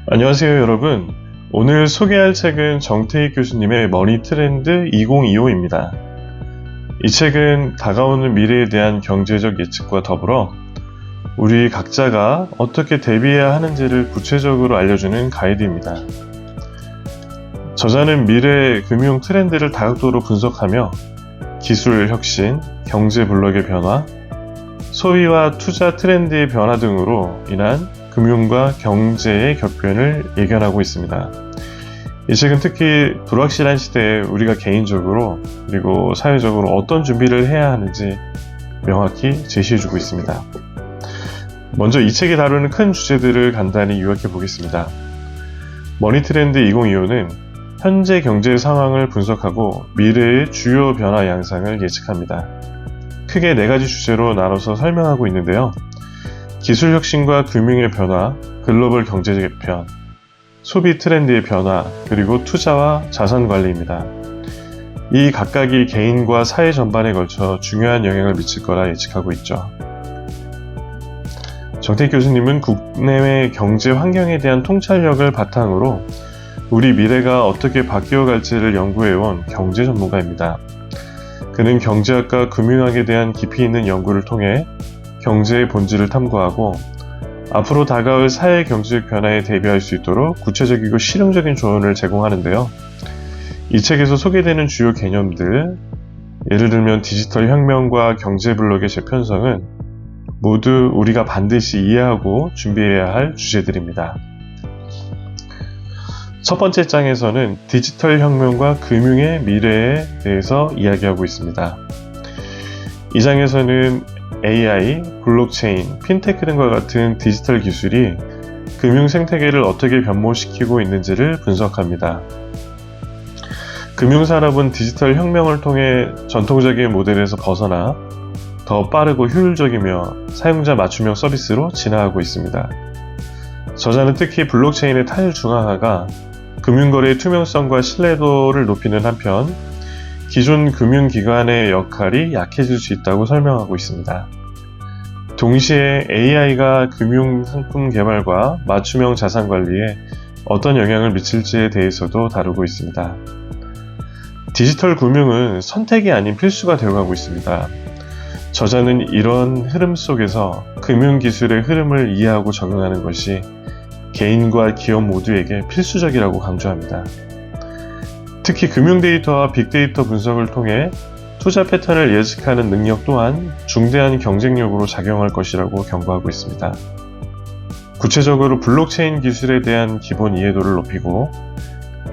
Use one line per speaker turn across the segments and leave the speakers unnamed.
안녕하세요, 여러분. 오늘 소개할 책은 정태익 교수님의 머니 트렌드 2025입니다. 이 책은 다가오는 미래에 대한 경제적 예측과 더불어 우리 각자가 어떻게 대비해야 하는지를 구체적으로 알려주는 가이드입니다. 저자는 미래 금융 트렌드를 다각도로 분석하며 기술 혁신, 경제 블록의 변화, 소비와 투자 트렌드의 변화 등으로 인한 금융과 경제의 격변을 예견하고 있습니다. 이 책은 특히 불확실한 시대에 우리가 개인적으로 그리고 사회적으로 어떤 준비를 해야 하는지 명확히 제시해주고 있습니다. 먼저 이 책이 다루는 큰 주제들을 간단히 요약해 보겠습니다. 머니 트렌드 2025는 현재 경제 상황을 분석하고 미래의 주요 변화 양상을 예측합니다. 크게 4가지 주제로 나눠서 설명하고 있는데요. 기술 혁신과 금융의 변화, 글로벌 경제 개편, 소비 트렌드의 변화, 그리고 투자와 자산 관리입니다. 이 각각이 개인과 사회 전반에 걸쳐 중요한 영향을 미칠 거라 예측하고 있죠. 정태익 교수님은 국내외 경제 환경에 대한 통찰력을 바탕으로 우리 미래가 어떻게 바뀌어갈지를 연구해온 경제 전문가입니다. 그는 경제학과 금융학에 대한 깊이 있는 연구를 통해 경제의 본질을 탐구하고 앞으로 다가올 사회 경제적 변화에 대비할 수 있도록 구체적이고 실용적인 조언을 제공하는데요. 이 책에서 소개되는 주요 개념들, 예를 들면 디지털 혁명과 경제 블록의 재편성은 모두 우리가 반드시 이해하고 준비해야 할 주제들입니다. 첫 번째 장에서는 디지털 혁명과 금융의 미래에 대해서 이야기하고 있습니다. 이 장에서는 AI, 블록체인, 핀테크 등과 같은 디지털 기술이 금융 생태계를 어떻게 변모시키고 있는지를 분석합니다. 금융산업은 디지털 혁명을 통해 전통적인 모델에서 벗어나 더 빠르고 효율적이며 사용자 맞춤형 서비스로 진화하고 있습니다. 저자는 특히 블록체인의 탈중앙화가 금융거래의 투명성과 신뢰도를 높이는 한편 기존 금융기관의 역할이 약해질 수 있다고 설명하고 있습니다. 동시에 AI가 금융상품 개발과 맞춤형 자산 관리에 어떤 영향을 미칠지에 대해서도 다루고 있습니다. 디지털 금융은 선택이 아닌 필수가 되어가고 있습니다. 저자는 이런 흐름 속에서 금융기술의 흐름을 이해하고 적응하는 것이 개인과 기업 모두에게 필수적이라고 강조합니다. 특히 금융 데이터와 빅데이터 분석을 통해 투자 패턴을 예측하는 능력 또한 중대한 경쟁력으로 작용할 것이라고 경고하고 있습니다. 구체적으로 블록체인 기술에 대한 기본 이해도를 높이고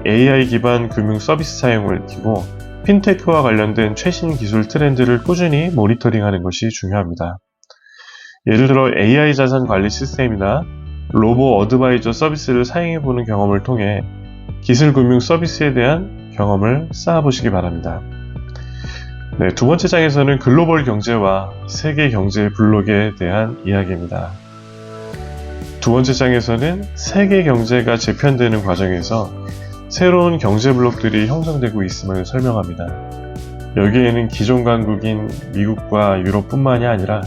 AI 기반 금융 서비스 사용을 익히고 핀테크와 관련된 최신 기술 트렌드를 꾸준히 모니터링하는 것이 중요합니다. 예를 들어 AI 자산 관리 시스템이나 로보 어드바이저 서비스를 사용해보는 경험을 통해 기술 금융 서비스에 대한 경험을 쌓아보시기 바랍니다. 두 번째 장에서는 글로벌 경제와 세계 경제 블록에 대한 이야기입니다. 두 번째 장에서는 세계 경제가 재편되는 과정에서 새로운 경제 블록들이 형성되고 있음을 설명합니다. 여기에는 기존 강국인 미국과 유럽뿐만이 아니라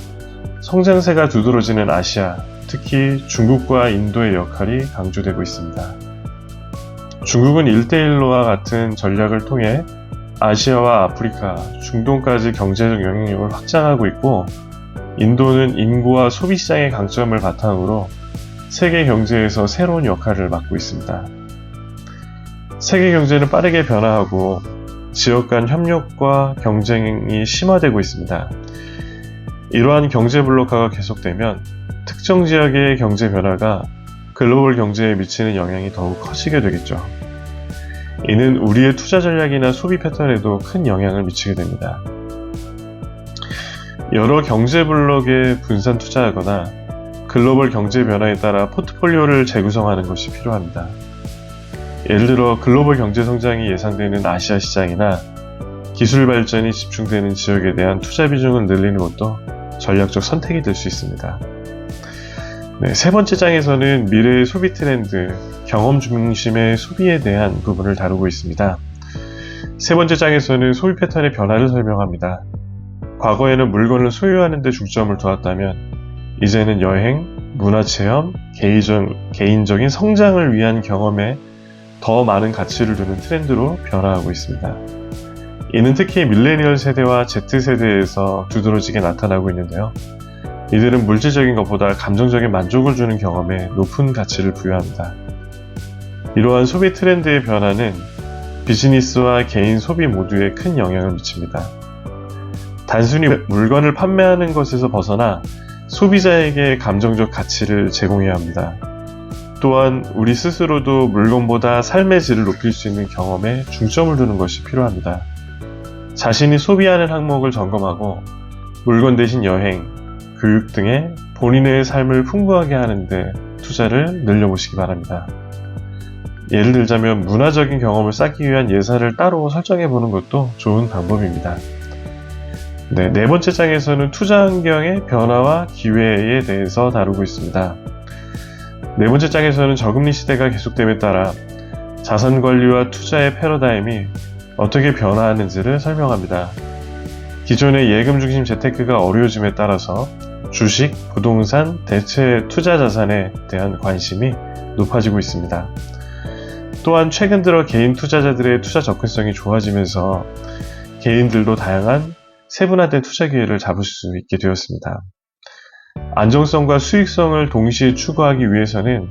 성장세가 두드러지는 아시아, 특히 중국과 인도의 역할이 강조되고 있습니다. 중국은 1대1로와 같은 전략을 통해 아시아와 아프리카, 중동까지 경제적 영향력을 확장하고 있고 인도는 인구와 소비시장의 강점을 바탕으로 세계 경제에서 새로운 역할을 맡고 있습니다. 세계 경제는 빠르게 변화하고 지역 간 협력과 경쟁이 심화되고 있습니다. 이러한 경제 블록화가 계속되면 특정 지역의 경제 변화가 글로벌 경제에 미치는 영향이 더욱 커지게 되겠죠. 이는 우리의 투자 전략이나 소비 패턴에도 큰 영향을 미치게 됩니다. 여러 경제 블록에 분산 투자하거나 글로벌 경제 변화에 따라 포트폴리오를 재구성하는 것이 필요합니다. 예를 들어 글로벌 경제 성장이 예상되는 아시아 시장이나 기술 발전이 집중되는 지역에 대한 투자 비중을 늘리는 것도 전략적 선택이 될 수 있습니다. 세 번째 장에서는 미래의 소비 트렌드, 경험 중심의 소비에 대한 부분을 다루고 있습니다. 세 번째 장에서는 소비 패턴의 변화를 설명합니다. 과거에는 물건을 소유하는 데 중점을 두었다면 이제는 여행, 문화체험, 개인적인 성장을 위한 경험에 더 많은 가치를 두는 트렌드로 변화하고 있습니다. 이는 특히 밀레니얼 세대와 Z세대에서 두드러지게 나타나고 있는데요. 이들은 물질적인 것보다 감정적인 만족을 주는 경험에 높은 가치를 부여합니다. 이러한 소비 트렌드의 변화는 비즈니스와 개인 소비 모두에 큰 영향을 미칩니다. 단순히 물건을 판매하는 것에서 벗어나 소비자에게 감정적 가치를 제공해야 합니다. 또한 우리 스스로도 물건보다 삶의 질을 높일 수 있는 경험에 중점을 두는 것이 필요합니다. 자신이 소비하는 항목을 점검하고 물건 대신 여행, 교육 등의 본인의 삶을 풍부하게 하는 데 투자를 늘려보시기 바랍니다. 예를 들자면 문화적인 경험을 쌓기 위한 예산을 따로 설정해 보는 것도 좋은 방법입니다. 네 번째 장에서는 투자 환경의 변화와 기회에 대해서 다루고 있습니다. 네 번째 장에서는 저금리 시대가 계속됨에 따라 자산 관리와 투자의 패러다임이 어떻게 변화하는지를 설명합니다. 기존의 예금 중심 재테크가 어려워짐에 따라서 주식, 부동산, 대체 투자 자산에 대한 관심이 높아지고 있습니다. 또한 최근 들어 개인 투자자들의 투자 접근성이 좋아지면서 개인들도 다양한 세분화된 투자 기회를 잡을 수 있게 되었습니다. 안정성과 수익성을 동시에 추구하기 위해서는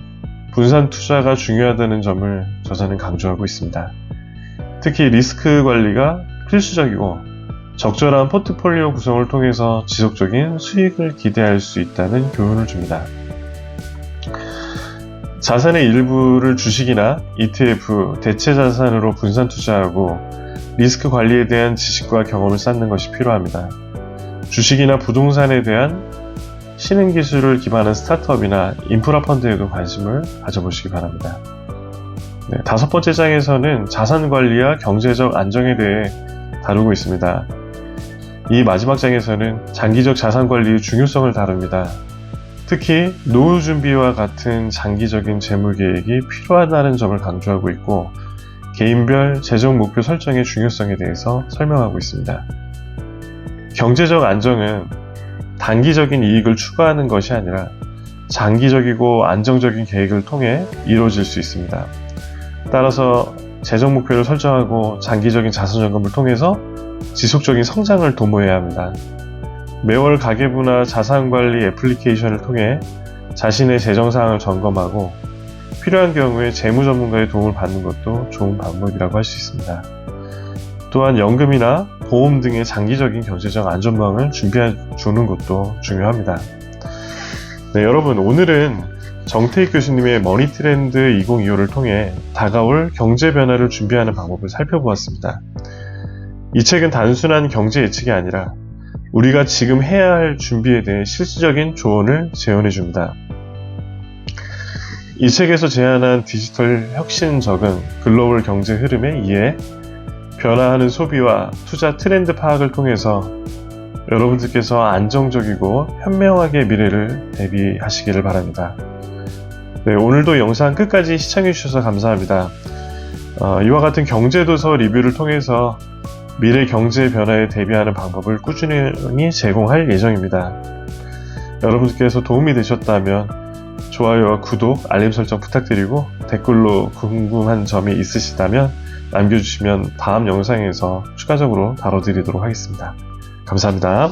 분산 투자가 중요하다는 점을 저자는 강조하고 있습니다. 특히 리스크 관리가 필수적이고 적절한 포트폴리오 구성을 통해서 지속적인 수익을 기대할 수 있다는 교훈을 줍니다. 자산의 일부를 주식이나 ETF, 대체 자산으로 분산 투자하고 리스크 관리에 대한 지식과 경험을 쌓는 것이 필요합니다. 주식이나 부동산에 대한 신흥 기술을 기반한 스타트업이나 인프라 펀드에도 관심을 가져보시기 바랍니다. 다섯 번째 장에서는 자산 관리와 경제적 안정에 대해 다루고 있습니다. 이 마지막 장에서는 장기적 자산 관리의 중요성을 다룹니다. 특히 노후 준비와 같은 장기적인 재무 계획이 필요하다는 점을 강조하고 있고 개인별 재정 목표 설정의 중요성에 대해서 설명하고 있습니다. 경제적 안정은 단기적인 이익을 추구하는 것이 아니라 장기적이고 안정적인 계획을 통해 이루어질 수 있습니다. 따라서 재정 목표를 설정하고 장기적인 자산 점검을 통해서 지속적인 성장을 도모해야 합니다. 매월 가계부나 자산관리 애플리케이션을 통해 자신의 재정 사항을 점검하고 필요한 경우에 재무 전문가의 도움을 받는 것도 좋은 방법이라고 할 수 있습니다. 또한 연금이나 보험 등의 장기적인 경제적 안전망을 준비해 주는 것도 중요합니다. 네, 여러분 오늘은 정태익 교수님의 머니 트렌드 2025를 통해 다가올 경제 변화를 준비하는 방법을 살펴보았습니다. 이 책은 단순한 경제 예측이 아니라 우리가 지금 해야 할 준비에 대해 실질적인 조언을 제언해 줍니다. 이 책에서 제안한 디지털 혁신적은 글로벌 경제 흐름에 의해 변화하는 소비와 투자 트렌드 파악을 통해서 여러분들께서 안정적이고 현명하게 미래를 대비하시기를 바랍니다. 네, 오늘도 영상 끝까지 시청해주셔서 감사합니다. 이와 같은 경제도서 리뷰를 통해서 미래 경제 변화에 대비하는 방법을 꾸준히 제공할 예정입니다. 여러분들께서 도움이 되셨다면 좋아요와 구독, 알림 설정 부탁드리고 댓글로 궁금한 점이 있으시다면 남겨주시면 다음 영상에서 추가적으로 다뤄드리도록 하겠습니다. 감사합니다.